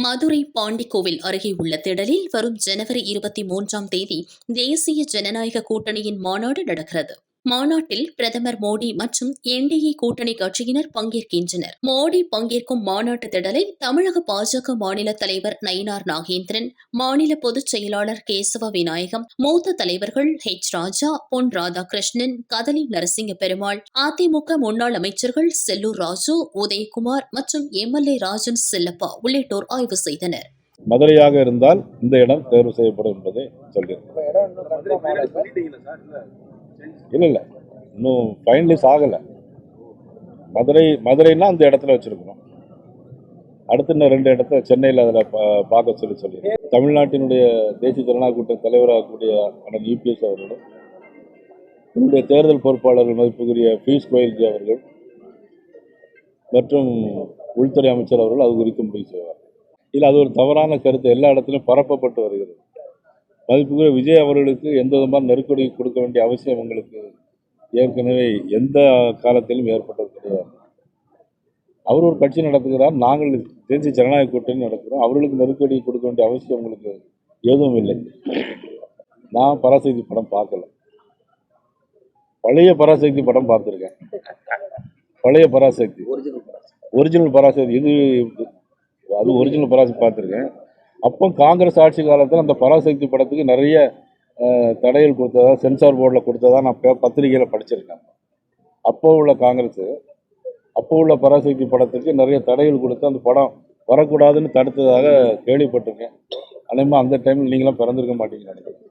மதுரை பாண்டிக்கோவில் அருகே உள்ள திடலில் வரும் ஜனவரி 23ஆம் தேதி தேசிய ஜனநாயக கூட்டணியின் மாநாடு நடக்கிறது. மாநாட்டில் பிரதமர் மோடி மற்றும் என்டிஏ கூட்டணி கட்சியினர் பங்கேற்கின்றனர். மோடி பங்கேற்கும் மாநாட்டு திடலை தமிழக பாஜக மாநில தலைவர் நயினார் நாகேந்திரன், மாநில பொதுச் செயலாளர் கேசவ விநாயகம், மூத்த தலைவர்கள் ராஜா, பொன் ராதாகிருஷ்ணன், கதலி நரசிங்க பெருமாள், அதிமுக முன்னாள் அமைச்சர்கள் செல்லூர் ராஜு, உதயகுமார் மற்றும் எம்எல்ஏ ராஜன் செல்லப்பா உள்ளிட்டோர் ஆய்வு செய்தனர். மதுரையாக இருந்தால் இந்த இடம் தேர்வு செய்யப்படும் என்பதை சொல்கிறேன். இல்ல இன்னும் ஃபைனலைஸ் ஆகலை. மதுரைன்னா அந்த இடத்துல வச்சிருக்கணும். அடுத்து இன்னும் 2 இடத்துல சென்னையில் அதில் பார்க்க சொல்லியிருக்கேன். தமிழ்நாட்டினுடைய தேசிய ஜனநாயக கூட்டணி தலைவராகக்கூடிய அண்ணன் யூபிஎஸ் அவர்களும், என்னுடைய தேர்தல் பொறுப்பாளர்கள் மதிப்புக்குரிய பியூஷ் கோயல்ஜி அவர்கள் மற்றும் உள்துறை அமைச்சர் அவர்கள் அது குறித்து முடிவு செய்வார். இல்லை, அது ஒரு தவறான கருத்து எல்லா இடத்திலும் பரப்பப்பட்டு வருகிறது. மதிப்புக்குரிய விஜய் அவர்களுக்கு எந்த விதமான நெருக்கடி கொடுக்க வேண்டிய அவசியம் உங்களுக்கு ஏற்கனவே எந்த காலத்திலும் ஏற்பட்டது கிடையாது. அவர் ஒரு கட்சி நடத்துகிறார், நாங்கள் தேசிய ஜனநாயக கூட்டணி நடக்கிறோம். அவர்களுக்கு நெருக்கடி கொடுக்க வேண்டிய அவசியம் உங்களுக்கு எதுவும் இல்லை. நான் பராசக்தி படம் பார்க்கல, பழைய பராசக்தி படம் பார்த்துருக்கேன். பழைய பராசக்தி, ஒரிஜினல் பராசக்தி, இது அது ஒரிஜினல் பராசக்தி பார்த்துருக்கேன். அப்போ காங்கிரஸ் ஆட்சி காலத்தில் அந்த பராசக்தி படத்துக்கு நிறைய தடைகள் கொடுத்ததா, சென்சார் போர்டில் கொடுத்ததா நான் பத்திரிகையில் படிச்சிருக்கேன். அப்போ உள்ள காங்கிரஸ், அப்போ உள்ள பராசக்தி படத்துக்கு நிறைய தடைகள் கொடுத்து அந்த படம் வரக்கூடாதுன்னு தடுத்ததாக கேள்விப்பட்டிருக்கேன். அதேமாதிரி அந்த டைமில் நீங்களாம் பிறந்திருக்க மாட்டீங்கன்னு நினைக்கிறேன்.